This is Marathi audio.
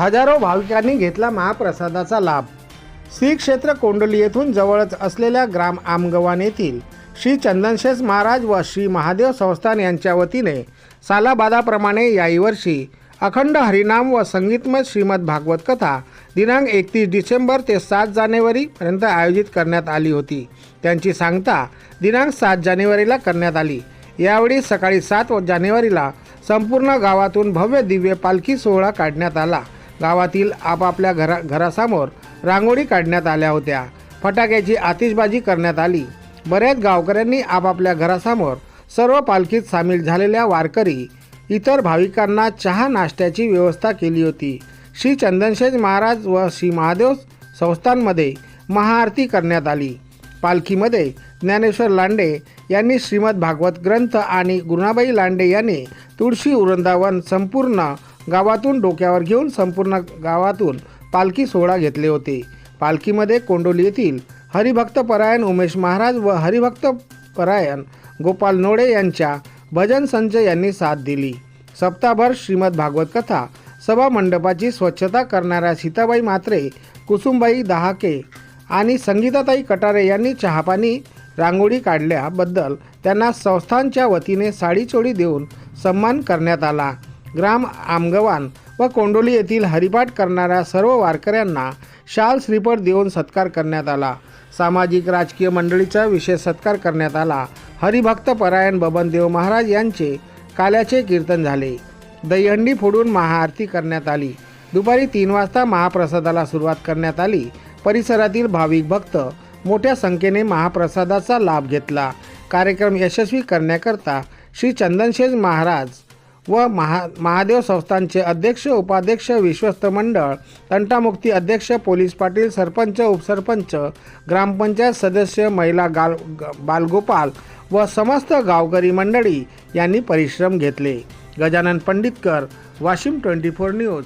हजारो भाविकांनी घेतला महाप्रसादाचा लाभ। श्री क्षेत्र कोंडोली येथून जवळच असलेल्या ग्राम आमगव्हाण येथील श्री चंदनशेष महाराज व श्री महादेव संस्थान यांच्या वतीने सालाबादाप्रमाणे याही वर्षी अखंड हरिनाम व संगीतमय श्रीमद भागवत कथा दिनांक 31 डिसेंबर ते 7 जानेवारीपर्यंत आयोजित करण्यात आली होती। त्यांची सांगता दिनांक 7 जानेवारीला करण्यात आली। यावेळी सकाळी 7 जानेवारीला संपूर्ण गावातून भव्य दिव्य पालखी सोहळा काढण्यात आला। गावातील आपापल्या घरासमोर रांगोळी काढण्यात आल्या होत्या। फटाक्याची आतिषबाजी करण्यात आली। बऱ्याच गावकऱ्यांनी आपापल्या घरासमोर सर्व पालखीत सामील झालेल्या वारकरी इतर भाविकांना चहा नाश्त्याची व्यवस्था केली होती। श्री चंदनशेष महाराज व श्री महादेव संस्थानमध्ये महाआरती करण्यात आली। पालखीमध्ये ज्ञानेश्वर लांडे यांनी श्रीमद भागवत ग्रंथ आणि गुणाबाई लांडे यांनी तुळशी वृंदावन संपूर्ण गावातून डोक्यावर घेऊन संपूर्ण गावातून पालखी सोहळा घेतले होते। पालखीमध्ये कोंडोली येथील हरिभक्तपरायण उमेश महाराज व हरिभक्तपरायण गोपाल नोडे यांच्या भजन संच यांनी साथ दिली। सप्ताहभर श्रीमद भागवत कथा सभा मंडपाची स्वच्छता करणाऱ्या सीताबाई म्हात्रे, कुसुमबाई दहाके आणि संगीताताई कटारे यांनी चहापाणी रांगोळी काढल्याबद्दल त्यांना संस्थानच्या वतीने साडी चोळी देऊन सन्मान करण्यात आला। ग्राम आमगव्हाण व कोंडोली येथील हरिपाठ करणाऱ्या सर्व वारकऱ्यांना शाल श्रीफळ देऊन सत्कार करण्यात आला। सामाजिक राजकीय मंडळीचा विशेष सत्कार करण्यात आला। हरिभक्तपरायण बबनदेव महाराज यांचे काल्याचे कीर्तन झाले। दहीहंडी फोडून महाआरती करण्यात आली। दुपारी 3 वाजता महाप्रसादाला सुरुवात करण्यात आली। परिसरातील भाविक भक्त मोठ्या संख्येने महाप्रसादाचा लाभ घेतला। कार्यक्रम यशस्वी करण्याकरता श्री चंदनशेष महाराज व महादेव संस्थानचे अध्यक्ष, उपाध्यक्ष, विश्वस्त मंडळ, तंटामुक्ती अध्यक्ष, पोलीस पाटील, सरपंच, उपसरपंच, ग्रामपंचायत सदस्य, महिला बालगोपाल व समस्त गावकरी मंडळी यांनी परिश्रम घेतले। गजानन पंडितकर, वाशिम 24 न्यूज।